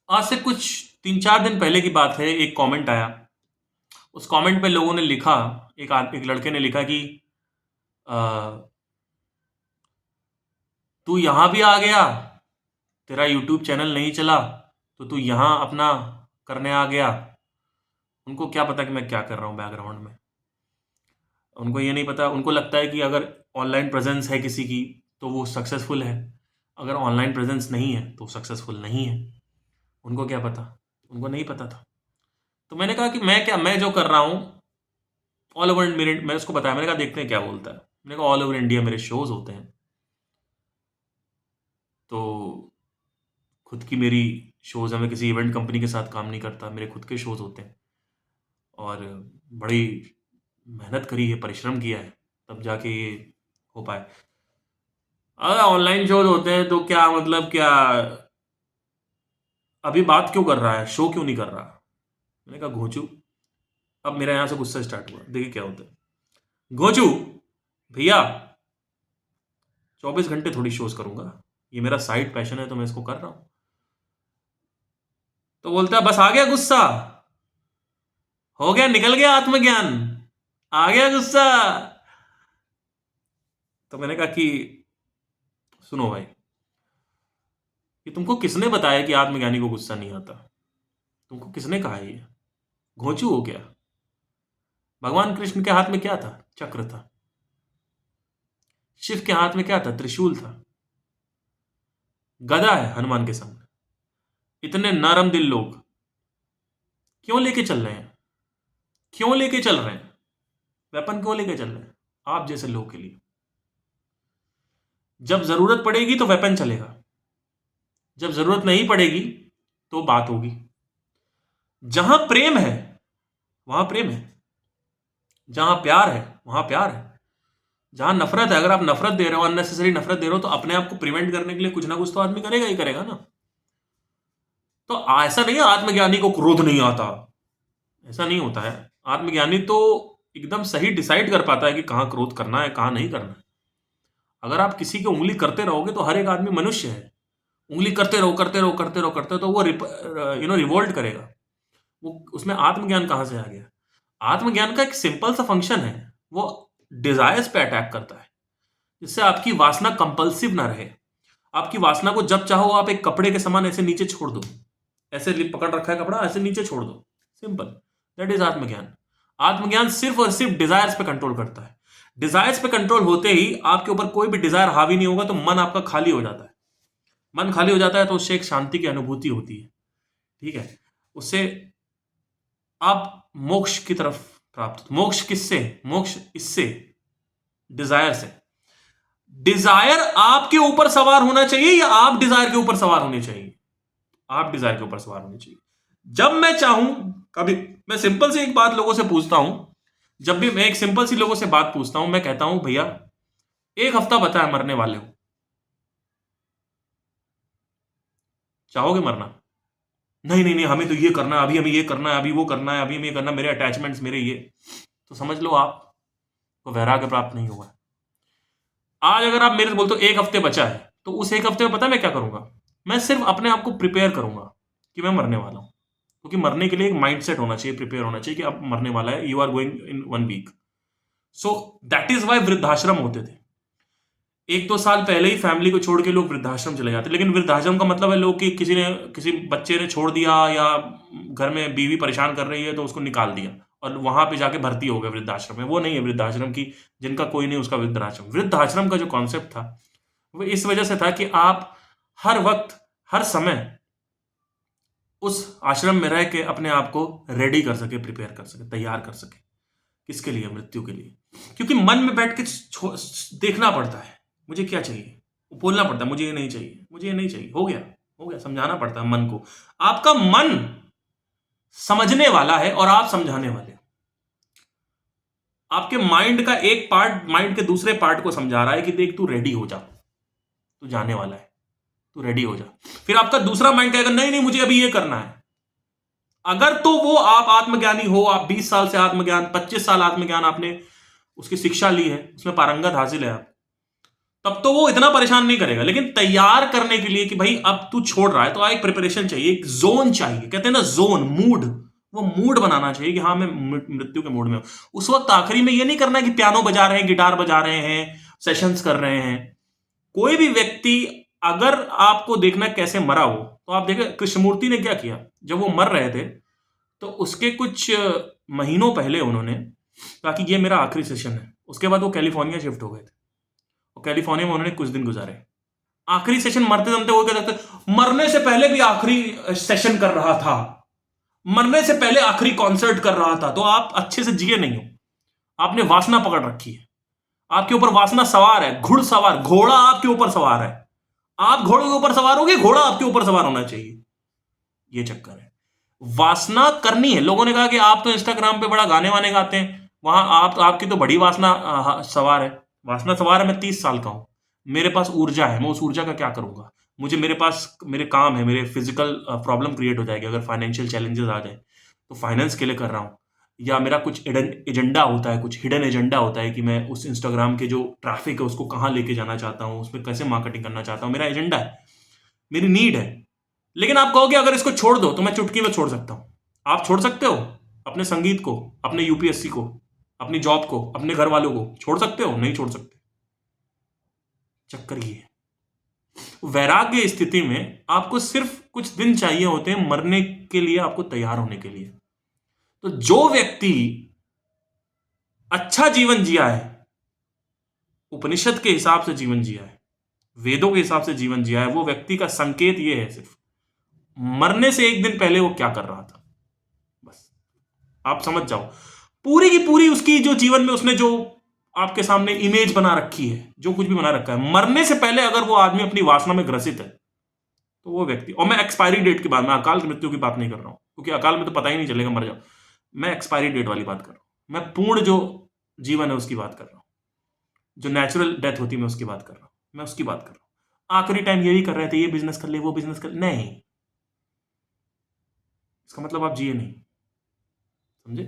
आज से कुछ 3-4 दिन पहले की बात है, एक कमेंट आया। उस कमेंट पे लोगों ने लिखा, एक लड़के ने लिखा कि अ, तू यहाँ भी आ गया, तेरा यूट्यूब चैनल नहीं चला तो तू यहाँ अपना करने आ गया। उनको क्या पता कि मैं क्या कर रहा हूँ बैकग्राउंड में। उनको ये नहीं पता, उनको लगता है कि अगर ऑनलाइन प्रेजेंस है किसी की तो वो सक्सेसफुल है, अगर ऑनलाइन प्रेजेंस नहीं है तो सक्सेसफुल नहीं है। उनको क्या पता, उनको नहीं पता था। तो मैंने कहा कि मैं जो कर रहा हूँ ऑल ओवर मेरे, मैंने उसको बताया, मैंने कहा देखते हैं क्या बोलता है। मैंने कहा ऑल ओवर इंडिया मेरे शोज होते हैं, तो खुद की मेरी शोज है, मैं किसी इवेंट कंपनी के साथ काम नहीं करता, मेरे खुद के शोज होते हैं और बड़ी मेहनत करी है, परिश्रम किया है, तब जाके ये हो पाए। अगर ऑनलाइन शोज होते हैं तो क्या मतलब, क्या अभी बात क्यों कर रहा है, शो क्यों नहीं कर रहा। मैंने कहा घोचू, अब मेरा यहां से गुस्सा स्टार्ट हुआ, देखिए क्या होता है। घोचू भैया, 24 घंटे थोड़ी शोज करूंगा, ये मेरा साइड पैशन है तो मैं इसको कर रहा हूं। तो बोलता है बस आ गया गुस्सा, हो गया, निकल गया आत्मज्ञान, आ गया गुस्सा। तो मैंने कहा कि सुनो भाई, ये तुमको किसने बताया कि आत्मज्ञानी को गुस्सा नहीं आता? तुमको किसने कहा ये? घोंचू हो क्या? भगवान कृष्ण के हाथ में क्या था? चक्र था। शिव के हाथ में क्या था? त्रिशूल था। गदा है हनुमान के सामने। इतने नरम दिल लोग क्यों लेके चल रहे हैं? क्यों लेके चल रहे हैं? वेपन क्यों लेके चल रहे हैं आप जैसे लोगों के लिए? जब जरूरत पड़ेगी तो वेपन चलेगा, जब जरूरत नहीं पड़ेगी तो बात होगी। जहां प्रेम है वहां प्रेम है, जहां प्यार है वहां प्यार है। जहां नफरत है, अगर आप नफरत दे रहे हो, अननेसेसरी नफरत दे रहे हो, तो अपने आप को प्रिवेंट करने के लिए कुछ ना कुछ तो आदमी करेगा ही करेगा ना। तो ऐसा नहीं है आत्मज्ञानी को क्रोध नहीं आता, ऐसा नहीं होता है। आत्मज्ञानी तो एकदम सही डिसाइड कर पाता है कि कहां क्रोध करना है, कहां नहीं करना है। अगर आप किसी की उंगली करते रहोगे तो हर एक आदमी मनुष्य है, उंगली करते रहो करते रहो करते रहो करते रहो, तो वो रिवोल्ट करेगा। वो उसमें आत्मज्ञान कहां से आ गया? आत्मज्ञान का एक सिंपल सा फंक्शन है, वो डिजायर्स पे अटैक करता है, जिससे आपकी वासना कंपल्सिव ना रहे। आपकी वासना को जब चाहो आप एक कपड़े के समान ऐसे नीचे छोड़ दो, ऐसे पकड़ रखा है कपड़ा, ऐसे नीचे छोड़ दो, सिंपल। दैट इज आत्मज्ञान। आत्मज्ञान सिर्फ और सिर्फ डिजायर्स पे कंट्रोल करता है। डिजायर्स पे कंट्रोल होते ही आपके ऊपर कोई भी डिजायर हावी नहीं होगा, तो मन आपका खाली हो जाता है। मन खाली हो जाता है तो उससे एक शांति की अनुभूति होती है, ठीक है। उससे आप मोक्ष की तरफ प्राप्त, मोक्ष किससे? मोक्ष इससे, डिजायर से। डिजायर आपके ऊपर सवार होना चाहिए या आप डिजायर के ऊपर सवार होने चाहिए? आप डिजायर के ऊपर सवार होने चाहिए। जब मैं चाहूं, कभी मैं सिंपल सी एक बात लोगों से पूछता हूं, जब भी मैं एक सिंपल सी लोगों से बात पूछता हूं, मैं कहता हूं भैया 1 हफ्ता बचा है मरने वाले हो, चाहोगे मरना? नहीं नहीं नहीं, हमें तो ये करना है, अभी हमें ये करना है, अभी वो करना है, अभी हमें ये करना है, मेरे अटैचमेंट्स मेरे ये। तो समझ लो आपको वैराग्य प्राप्त नहीं हुआ। आज अगर आप मेरे से बोलते हो 1 हफ्ते बचा है, तो उस 1 हफ्ते में पता है मैं क्या करूंगा? मैं सिर्फ अपने आप को प्रिपेयर करूंगा कि मैं मरने वाला हूं, क्योंकि मरने के लिए एक माइंडसेट होना चाहिए, प्रिपेयर होना चाहिए कि अब मरने वाला है, you are going in 1 week. So that is why वृद्धाश्रम होते थे। 1-2 साल पहले ही फैमिली को छोड़ के लोग वृद्धाश्रम चले जाते, लेकिन वृद्धाश्रम का मतलब है लोग कि किसी बच्चे ने छोड़ दिया, या घर में बीवी परेशान कर रही है तो उसको निकाल दिया और वहां पे जाके भर्ती हो गए वृद्धाश्रम में। वो नहीं है वृद्धाश्रम की, जिनका कोई नहीं उसका वृद्धाश्रम। वृद्धाश्रम का जो कॉन्सेप्ट था वो इस वजह से था कि आप हर वक्त, हर समय उस आश्रम में रह के अपने आप को रेडी कर सके, प्रिपेयर कर सके, तैयार कर सके। किसके लिए? मृत्यु के लिए। क्योंकि मन में बैठ के देखना पड़ता है मुझे क्या चाहिए, बोलना पड़ता है मुझे ये नहीं चाहिए, मुझे ये नहीं चाहिए, हो गया हो गया, समझाना पड़ता है मन को। आपका मन समझने वाला है और आप समझाने वाले। आपके माइंड का एक पार्ट माइंड के दूसरे पार्ट को समझा रहा है कि देख तू रेडी हो जा, तू जाने वाला है, तू रेडी हो जा। फिर आपका दूसरा माइंड कहेगा नहीं नहीं मुझे अभी ये करना है। अगर तो वो आप आत्मज्ञानी हो, आप 20 साल से आत्मज्ञान, 25 साल आत्मज्ञान आपने उसकी शिक्षा ली है, उसमें पारंगत हासिल है आप, तब तो वो इतना परेशान नहीं करेगा, लेकिन तैयार करने के लिए कि भाई अब तू छोड़ रहा है तो एक प्रिपरेशन चाहिए, एक जोन चाहिए, कहते हैं ना जोन, मूड, वो मूड बनाना चाहिए कि हाँ मैं मृत्यु के मूड में हूं। उस वक्त आखिरी में ये नहीं करना है कि पियानो बजा रहे हैं, गिटार बजा रहे हैं, सेशंस कर रहे हैं। कोई भी व्यक्ति, अगर आपको देखना कैसे मरा वो, तो आप देखें कृष्णमूर्ति ने क्या किया। जब वो मर रहे थे तो उसके कुछ महीनों पहले उन्होंने कहा कि ये मेरा आखिरी सेशन है। उसके बाद वो कैलिफोर्निया शिफ्ट हो गए थे और कैलिफोर्निया में उन्होंने कुछ दिन गुजारे। आखिरी सेशन, मरते दमते वो क्या कहते, मरने से पहले भी आखिरी सेशन कर रहा था, मरने से पहले आखिरी कॉन्सर्ट कर रहा था। तो आप अच्छे से जिए नहीं हो, आपने वासना पकड़ रखी है, आपके ऊपर वासना सवार है, घुड़सवार, घोड़ा आपके ऊपर सवार है। आप घोड़े के ऊपर सवार होगे, घोड़ा आपके ऊपर सवार होना चाहिए। ये चक्कर है, वासना करनी है। लोगों ने कहा कि आप तो इंस्टाग्राम पे बड़ा गाने वाने गाते हैं, वहां आपकी तो बड़ी वासना सवार है। वासना सवार है, मैं 30 साल का हूं, मेरे पास ऊर्जा है, मैं उस ऊर्जा का क्या करूंगा। मुझे, मेरे पास मेरे काम है, मेरे फिजिकल प्रॉब्लम क्रिएट हो जाएगी अगर फाइनेंशियल चैलेंजेस आ जाए, तो फाइनेंस के लिए कर रहा हूं। या मेरा कुछ एजेंडा होता है, कुछ हिडन एजेंडा होता है कि मैं उस इंस्टाग्राम के जो ट्रैफिक है उसको कहां लेके जाना चाहता हूं, उसमें कैसे मार्केटिंग करना चाहता हूं, मेरा एजेंडा है, मेरी नीड है। लेकिन आप कहोगे अगर इसको छोड़ दो तो मैं चुटकी में छोड़ सकता हूं। आप छोड़ सकते हो अपने संगीत को, अपने यूपीएससी को, अपनी जॉब को, अपने घर वालों को छोड़ सकते हो? नहीं छोड़ सकते। चक्कर ये है, वैराग्य स्थिति में आपको सिर्फ कुछ दिन चाहिए होते हैं मरने के लिए, आपको तैयार होने के लिए। तो जो व्यक्ति अच्छा जीवन जिया है, उपनिषद के हिसाब से जीवन जिया है, वेदों के हिसाब से जीवन जिया है, वो व्यक्ति का संकेत ये है सिर्फ मरने से एक दिन पहले वो क्या कर रहा था, बस आप समझ जाओ। पूरी की पूरी उसकी जो जीवन में उसने जो आपके सामने इमेज बना रखी है, जो कुछ भी बना रखा है, मरने से पहले अगर वो आदमी अपनी वासना में ग्रसित है तो वो व्यक्ति, और मैं एक्सपायरी डेट की बात, मैं अकाल मृत्यु की बात नहीं कर रहा हूं, क्योंकि अकाल में तो पता ही नहीं चलेगा, मर जाओ। मैं एक्सपायरी डेट वाली बात कर रहा हूं, मैं पूर्ण जो जीवन है उसकी बात कर रहा हूं, जो नेचुरल डेथ होती है मैं उसकी बात कर रहा हूं, मैं उसकी बात कर रहा हूं। आखिरी टाइम यही कर रहे थे, ये बिजनेस कर ले, वो बिजनेस कर ले, नहीं, इसका मतलब आप जिए नहीं, समझे।